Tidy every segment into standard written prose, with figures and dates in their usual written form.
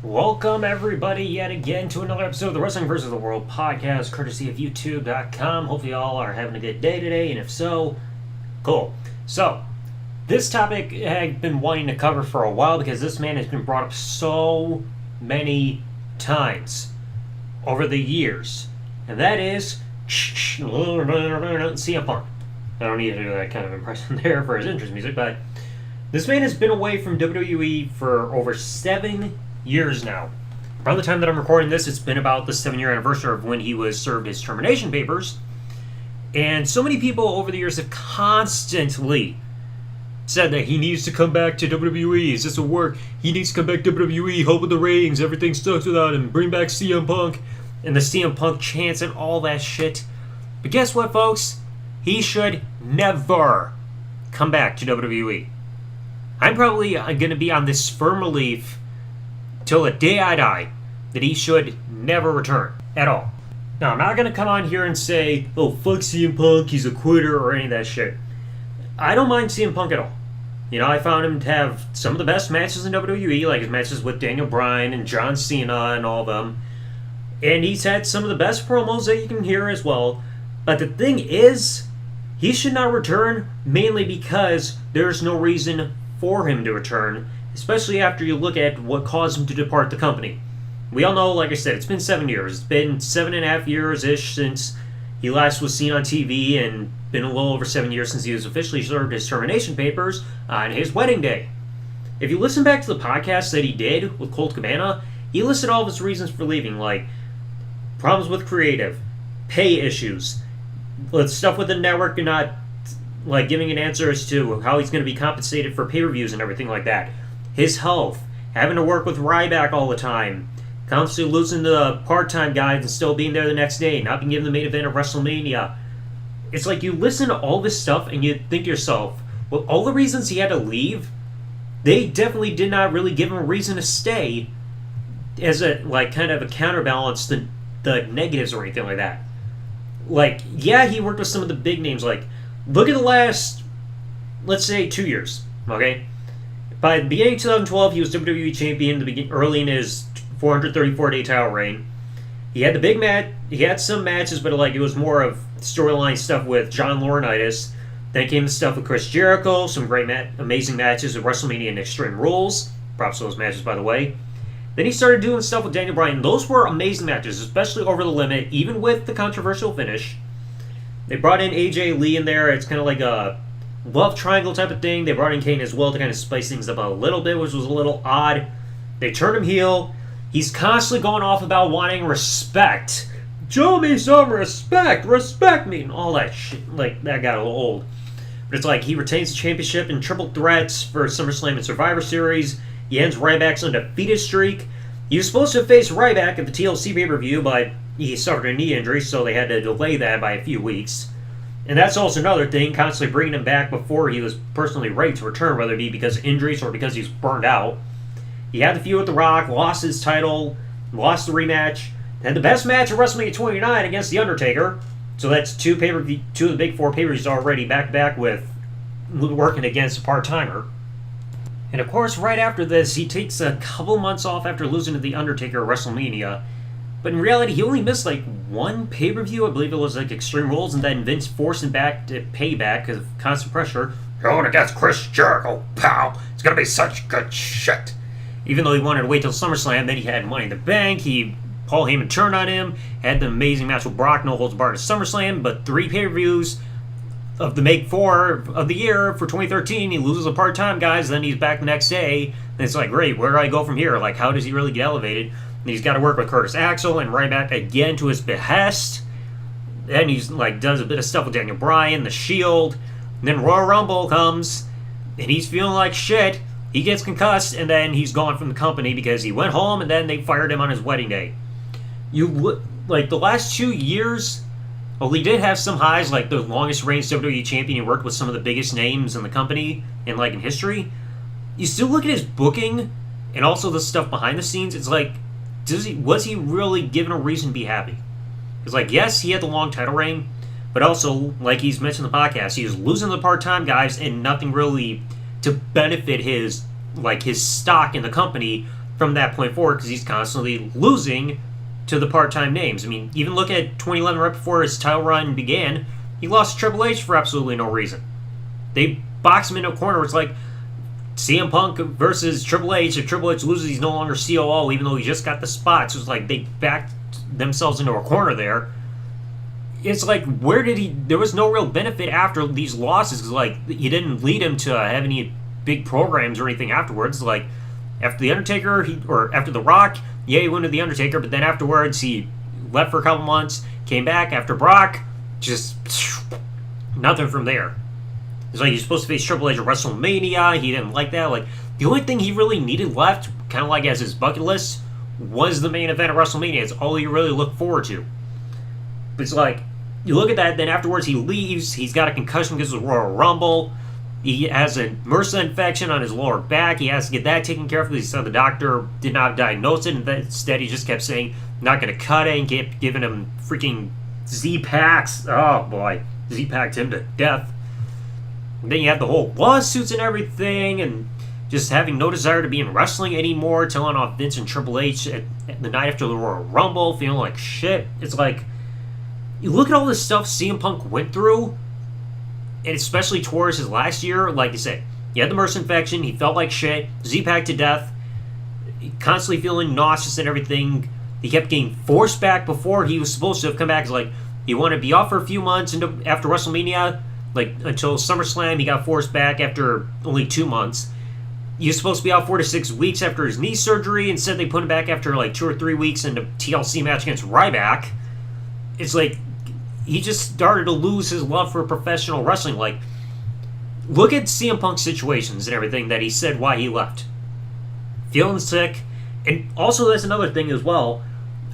Welcome, everybody, yet again to another episode of the Wrestling vs. the World podcast, courtesy of YouTube.com. Hopefully, y'all are having a good day today, and if so, cool. So, this topic I've been wanting to cover for a while because this man has been brought up so many times over the years, and that is CM Punk. I don't need to do that kind of impression there for his entrance music, but this man has been away from WWE for over 7 years now. Around the time that I'm recording this, it's been about the 7-year anniversary of when he was served his termination papers. And so many people over the years have constantly said that he needs to come back to WWE. Is this a work? He needs to come back to WWE, help with the ratings, everything sucks without him, bring back CM Punk, and the CM Punk chants and all that shit. But guess what, folks? He should never come back to WWE. I'm probably going to be on this firm belief till the day I die that he should never return at all. Now, I'm not going to come on here and say, oh, fuck CM Punk, he's a quitter, or any of that shit. I don't mind CM Punk at all. You know, I found him to have some of the best matches in WWE, like his matches with Daniel Bryan and John Cena and all of them. And he's had some of the best promos that you can hear as well. But the thing is, he should not return mainly because there's no reason for him to return, especially after you look at what caused him to depart the company. We all know, like I said, it's been 7 years. It's been 7.5 years-ish since he last was seen on TV, and been a little over 7 years since he was officially served his termination papers on his wedding day. If you listen back to the podcast that he did with Colt Cabana, he listed all of his reasons for leaving, like problems with creative, pay issues, stuff with the network and not like giving an answer as to how he's going to be compensated for pay-per-views and everything like that. His health, having to work with Ryback all the time, constantly losing to part-time guys and still being there the next day, not being given the main event of WrestleMania. It's like you listen to all this stuff and you think to yourself, well, all the reasons he had to leave, they definitely did not really give him a reason to stay as a like kind of a counterbalance to the negatives or anything like that. Like, yeah, he worked with some of the big names. Like, look at the last, let's say, 2 years, okay? By the beginning of 2012, he was WWE Champion early in his 434-day title reign. He had the big match. He had some matches, but like it was more of storyline stuff with John Laurinaitis. Then came the stuff with Chris Jericho, some great, amazing matches with WrestleMania and Extreme Rules. Props to those matches, by the way. Then he started doing stuff with Daniel Bryan. Those were amazing matches, especially Over the Limit, even with the controversial finish. They brought in AJ Lee in there. It's kind of like a love triangle type of thing. They brought in Kane as well to kind of spice things up a little bit, which was a little odd. They turned him heel. He's constantly going off about wanting respect. Show me some respect. Respect me. And all that shit. Like, that got a little old. But it's like he retains the championship in triple threats for SummerSlam and Survivor Series. He ends Ryback's undefeated streak. He was supposed to face Ryback at the TLC pay-per-view, but he suffered a knee injury, so they had to delay that by a few weeks. And that's also another thing, constantly bringing him back before he was personally ready to return, whether it be because of injuries or because he's burned out. He had the feud with The Rock, lost his title, lost the rematch, had the best match at WrestleMania 29 against The Undertaker. So that's two of the big four pay-per-views already back-to-back with working against a part-timer. And of course, right after this, he takes a couple months off after losing to The Undertaker at WrestleMania. But in reality, he only missed like one pay-per-view. I believe it was like Extreme Rules, and then Vince forced him back to payback because of constant pressure. Going against Chris Jericho, pal. It's going to be such good shit. Even though he wanted to wait till SummerSlam, then he had Money in the Bank. Paul Heyman turned on him, had the amazing match with Brock, no holds barred at SummerSlam, but 3 pay-per-views of the Make 4 of the year for 2013, he loses a part-time guys, then he's back the next day, and it's like, great, where do I go from here? Like, how does he really get elevated? And he's got to work with Curtis Axel and Ryback again to his behest. Then he's like does a bit of stuff with Daniel Bryan, The Shield. And then Royal Rumble comes, and he's feeling like shit. He gets concussed, and then he's gone from the company because he went home, and then they fired him on his wedding day. Like the last 2 years, well, he did have some highs, like the longest reigning WWE champion. He worked with some of the biggest names in the company and like in history. You still look at his booking and also the stuff behind the scenes. It's like, was he really given a reason to be happy? Because like, yes, he had the long title reign, but also, like he's mentioned in the podcast, he was losing the part-time guys and nothing really to benefit his stock in the company from that point forward because he's constantly losing to the part-time names. I mean, even look at 2011, right before his title run began, he lost to Triple H for absolutely no reason. They boxed him into a corner where it's like CM Punk versus Triple H. If Triple H loses, he's no longer COO, even though he just got the spot. So it's like they backed themselves into a corner there. It's like, where did he... There was no real benefit after these losses because, like, you didn't lead him to have any big programs or anything afterwards. Like, after The Undertaker, or after The Rock, yeah, he went to The Undertaker, but then afterwards he left for a couple months, came back after Brock, just nothing from there. It's like he's supposed to face Triple H at WrestleMania. He didn't like that. Like, the only thing he really needed left, kind of like as his bucket list, was the main event at WrestleMania. It's all you really look forward to. But it's like, you look at that, then afterwards he leaves. He's got a concussion because of the Royal Rumble. He has a MRSA infection on his lower back. He has to get that taken care of because he said the doctor did not diagnose it. And instead, he just kept saying, not going to cut it, and kept giving him freaking Z-Packs. Oh, boy. Z-Packed him to death. And then you have the whole lawsuits and everything, and just having no desire to be in wrestling anymore, telling off Vince and Triple H at the night after the Royal Rumble, feeling like shit. It's like, you look at all this stuff CM Punk went through, and especially towards his last year, like I said, he had the MRSA infection, he felt like shit, Z-Packed to death, constantly feeling nauseous and everything. He kept getting forced back before he was supposed to have come back. It's like, he wanted to be off for a few months after WrestleMania, like until SummerSlam. He got forced back after only 2 months. He was supposed to be out 4 to 6 weeks after his knee surgery. Instead, they put him back after like 2 or 3 weeks in a TLC match against Ryback. It's like, he just started to lose his love for professional wrestling. Like, look at CM Punk's situations and everything that he said why he left. Feeling sick. And also, that's another thing as well.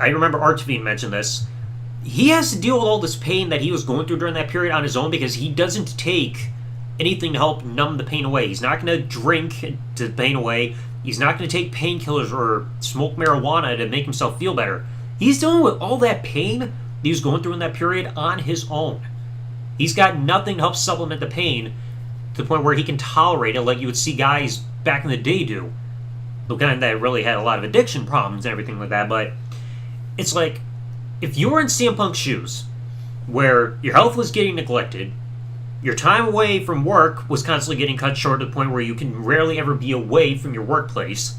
I remember Archfiend mentioned this. He has to deal with all this pain that he was going through during that period on his own because he doesn't take anything to help numb the pain away. He's not going to drink to pain away. He's not going to take painkillers or smoke marijuana to make himself feel better. He's dealing with all that pain that he was going through in that period on his own. He's got nothing to help supplement the pain to the point where he can tolerate it like you would see guys back in the day do. The kind that really had a lot of addiction problems and everything like that. But it's like, if you were in CM Punk's shoes, where your health was getting neglected, your time away from work was constantly getting cut short to the point where you can rarely ever be away from your workplace,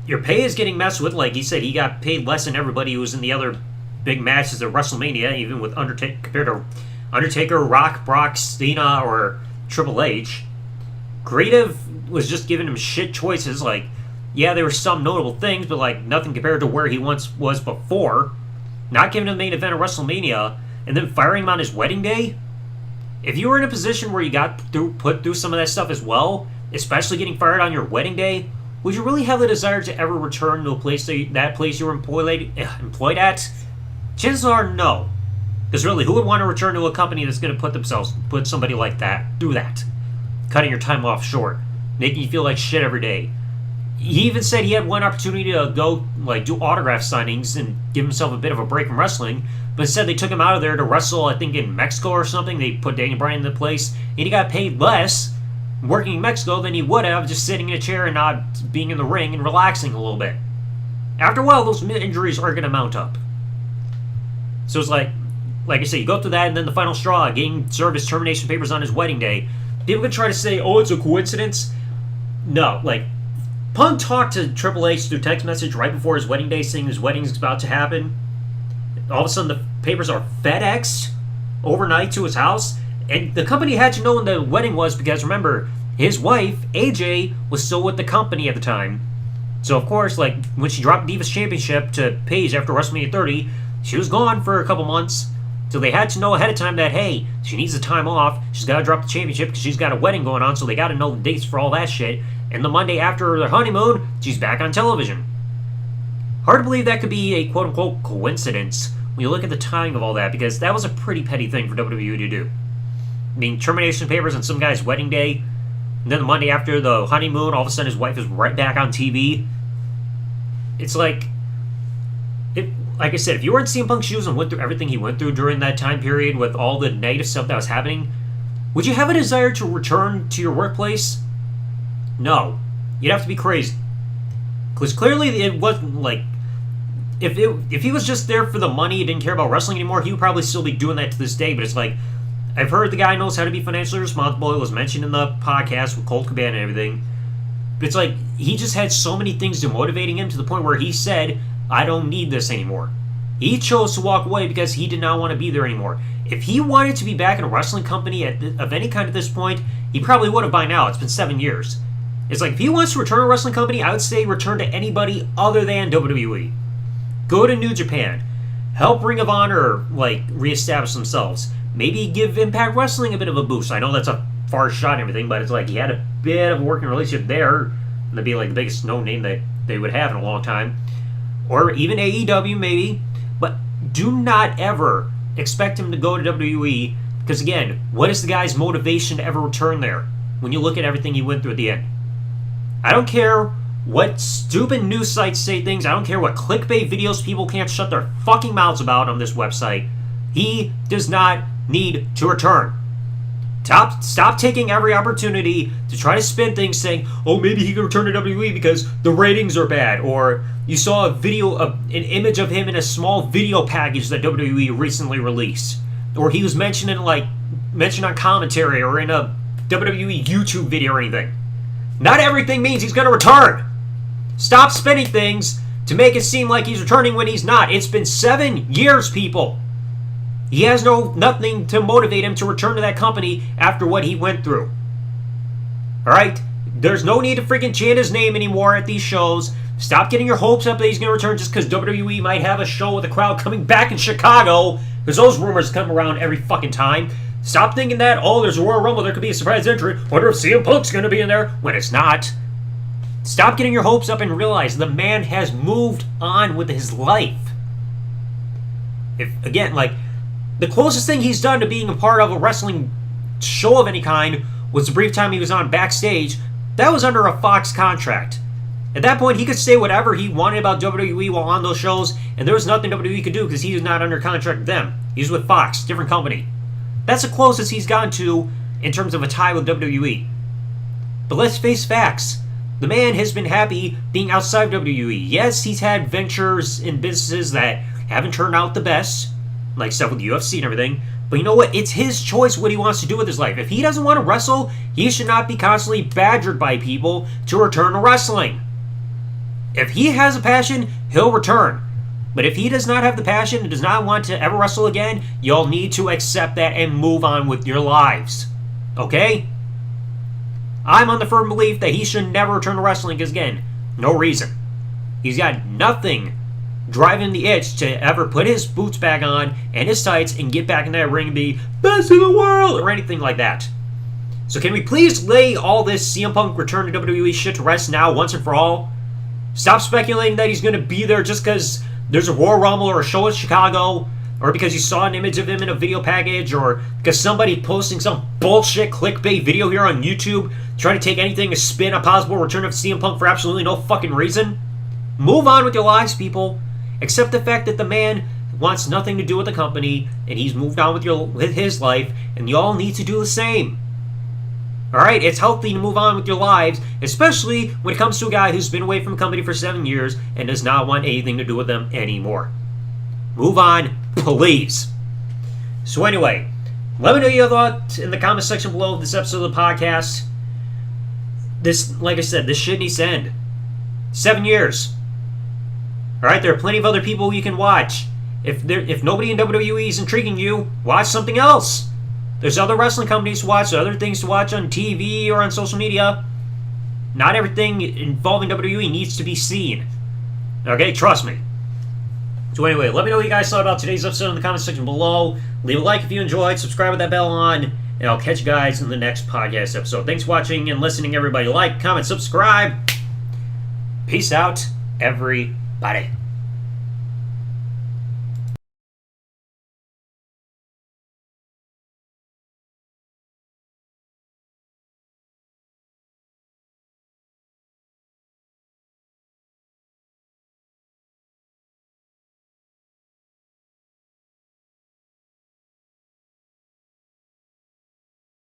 your pay is getting messed with. Like he said, he got paid less than everybody who was in the other big matches at WrestleMania, even with Undertaker, compared to Undertaker, Rock, Brock, Cena, or Triple H. Creative was just giving him shit choices. Like, yeah, there were some notable things, but like nothing compared to where he once was before. Not giving him the main event of WrestleMania, and then firing him on his wedding day. If you were in a position where you got put through some of that stuff as well, especially getting fired on your wedding day, would you really have the desire to ever return to a place that place you were employed at? Chances are no. Because really, who would want to return to a company that's going to put somebody like that through that? Cutting your time off short, making you feel like shit every day. He even said he had one opportunity to go like do autograph signings and give himself a bit of a break from wrestling, but instead they took him out of there to wrestle, I think in Mexico or something. They put Daniel Bryan in the place, and he got paid less working in Mexico than he would have just sitting in a chair and not being in the ring and relaxing a little bit. After a while, those injuries are going to mount up. So it's like I say, you go through that, and then the final straw, getting served his termination papers on his wedding day. People can try to say, oh, it's a coincidence. No, like, Punk talked to Triple H through text message right before his wedding day, saying his wedding is about to happen. All of a sudden, the papers are FedExed overnight to his house, and the company had to know when the wedding was because, remember, his wife, AJ, was still with the company at the time. So, of course, like, when she dropped Divas Championship to Paige after WrestleMania 30, she was gone for a couple months. So they had to know ahead of time that, hey, she needs the time off. She's got to drop the championship because she's got a wedding going on, so they got to know the dates for all that shit. And the Monday after their honeymoon, she's back on television. Hard to believe that could be a quote-unquote coincidence when you look at the timing of all that, because that was a pretty petty thing for WWE to do. I mean, termination papers on some guy's wedding day, and then the Monday after the honeymoon, all of a sudden his wife is right back on TV. It's like... Like I said, if you were in CM Punk's shoes and went through everything he went through during that time period with all the negative stuff that was happening, would you have a desire to return to your workplace? No. You'd have to be crazy. Because clearly it wasn't like... If he was just there for the money, didn't care about wrestling anymore, he would probably still be doing that to this day. But it's like, I've heard the guy knows how to be financially responsible. It was mentioned in the podcast with Colt Cabana and everything. But it's like, he just had so many things demotivating him to the point where he said, I don't need this anymore. He chose to walk away because he did not want to be there anymore. If he wanted to be back in a wrestling company of any kind at this point, he probably would have by now. It's been 7 years. It's like, if he wants to return to a wrestling company, I would say return to anybody other than WWE. Go to New Japan. Help Ring of Honor, like, reestablish themselves. Maybe give Impact Wrestling a bit of a boost. I know that's a far shot and everything, but it's like he had a bit of a working relationship there. That'd be like the biggest no-name that they would have in a long time. Or even AEW, maybe. But do not ever expect him to go to WWE, because again, what is the guy's motivation to ever return there when you look at everything he went through at the end? I don't care what stupid news sites say things. I don't care what clickbait videos people can't shut their fucking mouths about on this website. He does not need to return. Stop taking every opportunity to try to spin things saying, oh, maybe he can return to WWE because the ratings are bad. Or you saw an image of him in a small video package that WWE recently released. Or he was mentioned on commentary or in a WWE YouTube video or anything. Not everything means he's going to return. Stop spinning things to make it seem like he's returning when he's not. It's been 7 years, people. He has nothing to motivate him to return to that company after what he went through. Alright? There's no need to freaking chant his name anymore at these shows. Stop getting your hopes up that he's going to return just because WWE might have a show with a crowd coming back in Chicago, because those rumors come around every fucking time. Stop thinking that, oh, there's a Royal Rumble, there could be a surprise entry. Wonder if CM Punk's going to be in there, when it's not. Stop getting your hopes up and realize the man has moved on with his life. The closest thing he's done to being a part of a wrestling show of any kind was the brief time he was on backstage. That was under a Fox contract. At that point, he could say whatever he wanted about WWE while on those shows, and there was nothing WWE could do because he was not under contract with them. He was with Fox, different company. That's the closest he's gotten to in terms of a tie with WWE. But let's face facts. The man has been happy being outside WWE. Yes, he's had ventures in businesses that haven't turned out the best, like stuff with UFC and everything. But you know what? It's his choice what he wants to do with his life. If he doesn't want to wrestle, he should not be constantly badgered by people to return to wrestling. If he has a passion, he'll return. But if he does not have the passion and does not want to ever wrestle again, you'll need to accept that and move on with your lives. Okay? I'm on the firm belief that he should never return to wrestling because, again, no reason. He's got nothing driving the itch to ever put his boots back on and his tights and get back in that ring and be best in the world or anything like that. So can we please lay all this CM Punk return to WWE shit to rest now once and for all? Stop speculating that he's going to be there just because there's a Royal Rumble or a show in Chicago, or because you saw an image of him in a video package, or because somebody posting some bullshit clickbait video here on YouTube trying to take anything to spin a possible return of CM Punk for absolutely no fucking reason. Move on with your lives, people. Accept the fact that the man wants nothing to do with the company, and he's moved on with his life, and y'all need to do the same. Alright, it's healthy to move on with your lives, especially when it comes to a guy who's been away from a company for 7 years and does not want anything to do with them anymore. Move on, please. So anyway, let me know your thoughts in the comment section below of this episode of the podcast. Like I said, this shit needs to end. 7 years. Alright, there are plenty of other people you can watch. If nobody in WWE is intriguing you, watch something else. There's other wrestling companies to watch, other things to watch on TV or on social media. Not everything involving WWE needs to be seen. Okay, trust me. So anyway, let me know what you guys thought about today's episode in the comment section below. Leave a like if you enjoyed, subscribe with that bell on, and I'll catch you guys in the next podcast episode. Thanks for watching and listening, everybody. Like, comment, subscribe. Peace out, everybody.